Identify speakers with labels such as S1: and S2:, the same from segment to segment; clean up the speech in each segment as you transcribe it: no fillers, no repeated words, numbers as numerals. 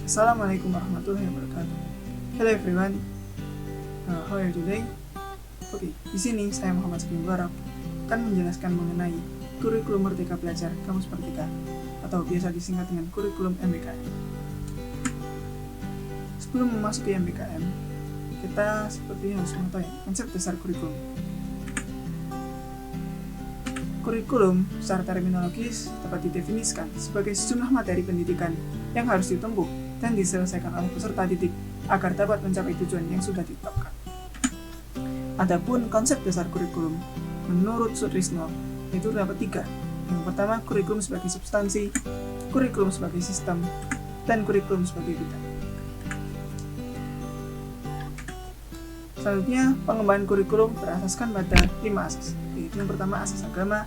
S1: Assalamualaikum warahmatullahi wabarakatuh. Hello everyone, how are you today? Oke, di sini saya Muhammad Sakim Barab akan menjelaskan mengenai kurikulum Merdeka Belajar Kamus Merdeka atau biasa disingkat dengan kurikulum MBKM. Sebelum memasuki MBKM, kita sepertinya harus mengetahui konsep dasar kurikulum. Kurikulum secara terminologis dapat didefinisikan sebagai sejumlah materi pendidikan yang harus ditempuh dan diselesaikan oleh peserta didik agar dapat mencapai tujuan yang sudah ditetapkan. Adapun konsep dasar kurikulum menurut Sutrisno itu terdapat 3. Yang pertama, kurikulum sebagai substansi, kurikulum sebagai sistem, dan kurikulum sebagai bidang. Selanjutnya, pengembangan kurikulum berasaskan pada 5 asas, yaitu yang pertama asas agama,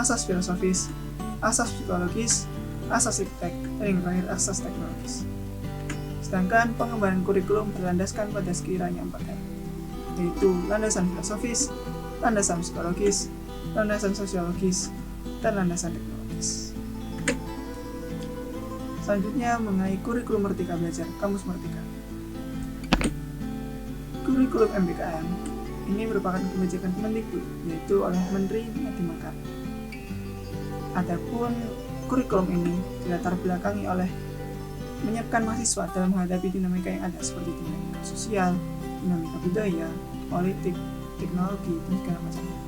S1: asas filosofis, asas psikologis, asas iptek, dan yang terakhir asas teknologis. Sedangkan pengembangan kurikulum berlandaskan pada sekiranya 4 hal, yaitu landasan filosofis, landasan psikologis, landasan sosiologis, dan landasan teknologis. Selanjutnya mengenai kurikulum Merdeka Belajar Kamus Merdeka. Kurikulum MBKM ini merupakan kebijakan Kemendikbud, yaitu oleh Menteri Nadiem Makarim. Adapun kurikulum ini dilatar belakangi oleh menyiapkan mahasiswa dalam menghadapi dinamika yang ada seperti dinamika sosial, dinamika budaya, politik, teknologi, dan segala macamnya.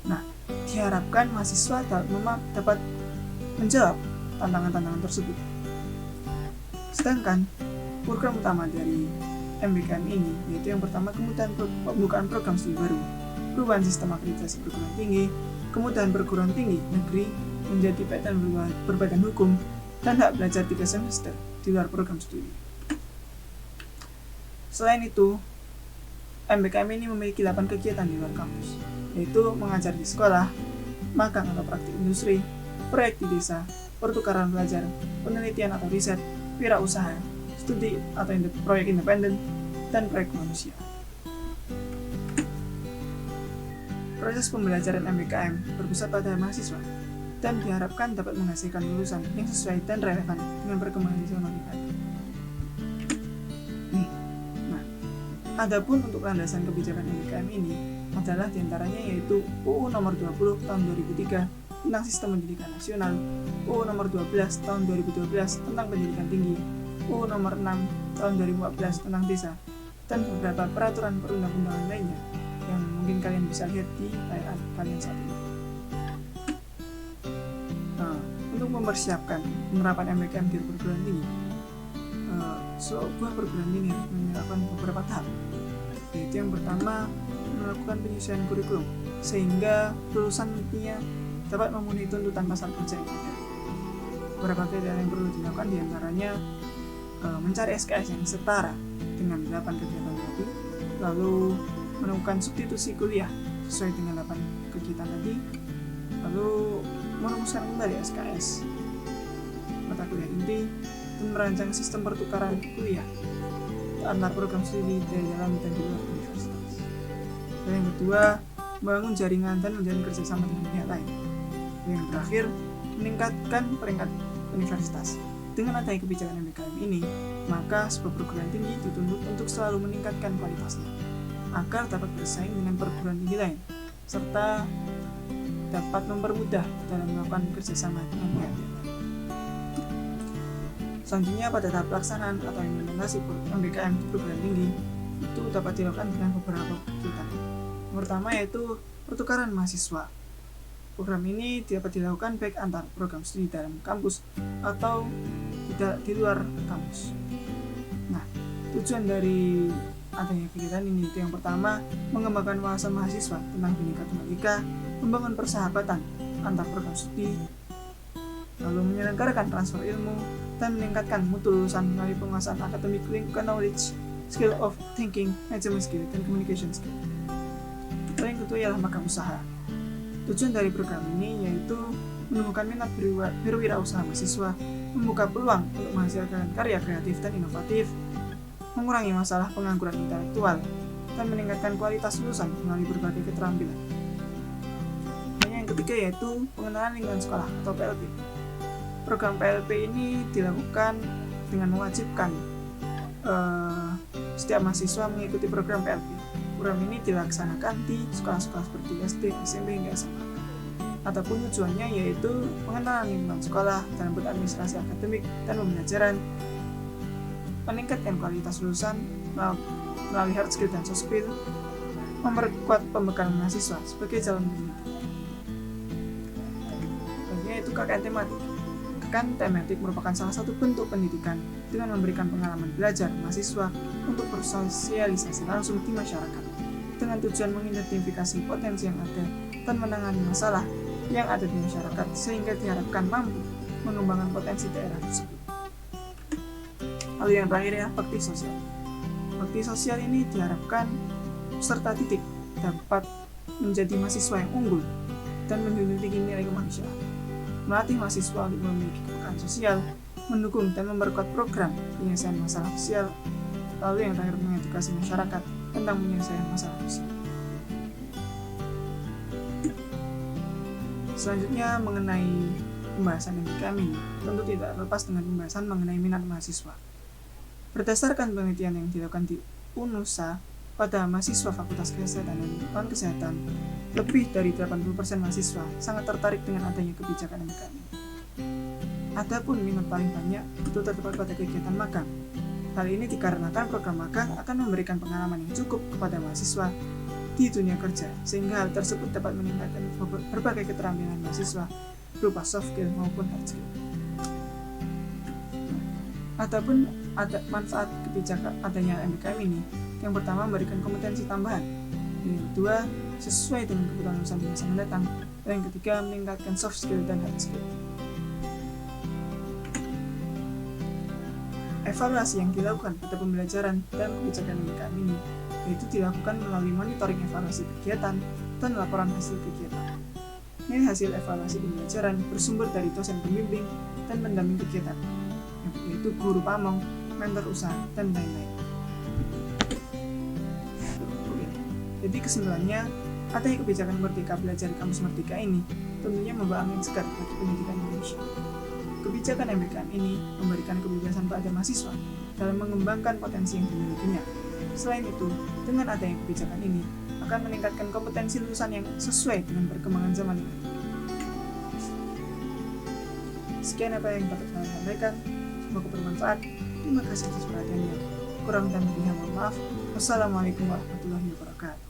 S1: Nah, diharapkan mahasiswa dapat menjawab tantangan-tantangan tersebut. Sedangkan program utama dari MBKM ini yaitu yang pertama pembukaan program studi baru, perubahan sistem akreditasi perguruan tinggi, kemudahan perguruan tinggi negeri menjadi berbadan hukum, dan hak belajar 3 semester di luar program studi. Selain itu, MBKM ini memiliki 8 kegiatan di luar kampus, yaitu mengajar di sekolah, magang atau praktik industri, proyek di desa, pertukaran belajar, penelitian atau riset, wirausaha, studi atau proyek independen, dan proyek manusia. Proses pembelajaran MBKM berpusat pada mahasiswa dan diharapkan dapat menghasilkan lulusan yang sesuai dan relevan dengan perkembangan zaman yang ada. Nah, adapun untuk landasan kebijakan MBKM ini adalah diantaranya yaitu UU Nomor 20 Tahun 2003 tentang Sistem Pendidikan Nasional, UU Nomor 12 Tahun 2012 tentang Pendidikan Tinggi, UU Nomor 6 Tahun 2014 tentang Desa, dan beberapa peraturan perundang-undangan lainnya yang mungkin kalian bisa lihat di layar kalian saat ini. Nah, untuk mempersiapkan penerapan MBKM di perguruan tinggi, sebuah perguruan tinggi menerapkan beberapa tahap, yaitu yang pertama melakukan penyesuaian kurikulum sehingga lulusan nantinya dapat memenuhi tuntutan pasar kerja yang ada. Beberapa kriteria yang perlu dilakukan diantaranya mencari SKS yang setara dengan 8 kegiatan tadi, lalu menemukan substitusi kuliah sesuai dengan 8 kegiatan tadi, lalu merumuskan kembali SKS mata kuliah inti, dan merancang sistem pertukaran kuliah antar program studi dari dalam dan di luar universitas. Dan yang kedua, membangun jaringan dan menjalin kerjasama dengan pihak lain. Dan yang terakhir, meningkatkan peringkat universitas. Dengan adanya kebijakan MBKM ini, maka sebuah perguruan tinggi dituntut untuk selalu meningkatkan kualitasnya agar dapat bersaing dengan perguruan tinggi lain, serta dapat mempermudah dalam melakukan kerjasama dengan pihak lain. Selanjutnya, pada tahap pelaksanaan atau implementasi MBKM di perguruan tinggi itu dapat dilakukan dengan beberapa kegiatan. Yang pertama yaitu pertukaran mahasiswa. Program ini dapat dilakukan baik antar program studi dalam kampus atau di luar kampus. Nah, tujuan dari adanya kegiatan ini itu yang pertama mengembangkan wawasan mahasiswa tentang Bhinneka Tunggal Ika, membangun persahabatan antar program studi, lalu menyelenggarakan transfer ilmu, dan meningkatkan mutu lulusan melalui penguasaan akademik lingkungan knowledge, skill of thinking, management skill, dan communication skill. Dan yang kedua ialah magang usaha. Tujuan dari program ini yaitu menumbuhkan minat berwirausaha mahasiswa, membuka peluang untuk menghasilkan karya kreatif dan inovatif, mengurangi masalah pengangguran intelektual, dan meningkatkan kualitas lulusan melalui berbagai keterampilan. Dan yang ketiga yaitu pengenalan lingkungan sekolah atau PLP. Program PLP ini dilakukan dengan mewajibkan setiap mahasiswa mengikuti program PLP. Program ini dilaksanakan di sekolah-sekolah seperti SD, SMP, hingga SMA. Ataupun tujuannya yaitu pengenalan lingkungan sekolah dalam beradministrasi akademik dan pembelajaran, meningkatkan kualitas lulusan melalui hard skill dan soft skill, memperkuat pembekalan mahasiswa sebagai calon peneliti. Yaitu KKN tematik. KKN tematik merupakan salah satu bentuk pendidikan dengan memberikan pengalaman belajar mahasiswa untuk bersosialisasi langsung di masyarakat dengan tujuan mengidentifikasi potensi yang ada dan menangani masalah yang ada di masyarakat sehingga diharapkan mampu mengembangkan potensi daerah tersebut. Lalu yang terakhir ya, bakti sosial. Bakti sosial ini diharapkan peserta didik dapat menjadi mahasiswa yang unggul dan menjunjung tinggi nilai kemanusiaan, melatih mahasiswa untuk memiliki kepekaan sosial, mendukung dan memperkuat program penyelesaian masalah sosial. Lalu yang terakhir, mengedukasi masyarakat tentang penyelesaian masalah sosial. Selanjutnya mengenai pembahasan MBKM ini, tentu tidak lepas dengan pembahasan mengenai minat mahasiswa. Berdasarkan penelitian yang dilakukan di UNUSA pada mahasiswa Fakultas Kesehatan dan Non-Kesehatan, lebih dari 80% mahasiswa sangat tertarik dengan adanya kebijakan MBKM ini. Adapun minat paling banyak itu terdapat pada kegiatan magang. Hal ini dikarenakan program magang akan memberikan pengalaman yang cukup kepada mahasiswa di dunia kerja, sehingga hal tersebut dapat meningkatkan berbagai keterampilan mahasiswa berupa soft skill maupun hard skill. Adapun ada manfaat kebijakan adanya MBKM ini, yang pertama memberikan kompetensi tambahan, yang kedua sesuai dengan kebutuhan lulusan di masa mendatang, dan yang ketiga meningkatkan soft skill dan hard skill. Evaluasi yang dilakukan pada pembelajaran dan kebijakan MBKM ini yaitu dilakukan melalui monitoring evaluasi kegiatan dan laporan hasil kegiatan. Nilai hasil evaluasi pembelajaran bersumber dari dosen pembimbing dan pendamping kegiatan, yaitu guru pamong, mentor usaha, dan lain-lain. Jadi kesimpulannya, adanya kebijakan Merdeka Belajar di Kampus Merdeka ini tentunya membawa angin segar bagi pendidikan Indonesia. Kebijakan MBKM ini memberikan kebebasan pada mahasiswa dalam mengembangkan potensi yang dimilikinya. Selain itu, dengan adanya kebijakan ini akan meningkatkan kompetensi lulusan yang sesuai dengan perkembangan zaman ini. Sekian apa yang dapat saya sampaikan. Semoga bermanfaat. Terima kasih atas perhatiannya. Kurang dan lebihnya mohon maaf. Wassalamualaikum warahmatullahi wabarakatuh.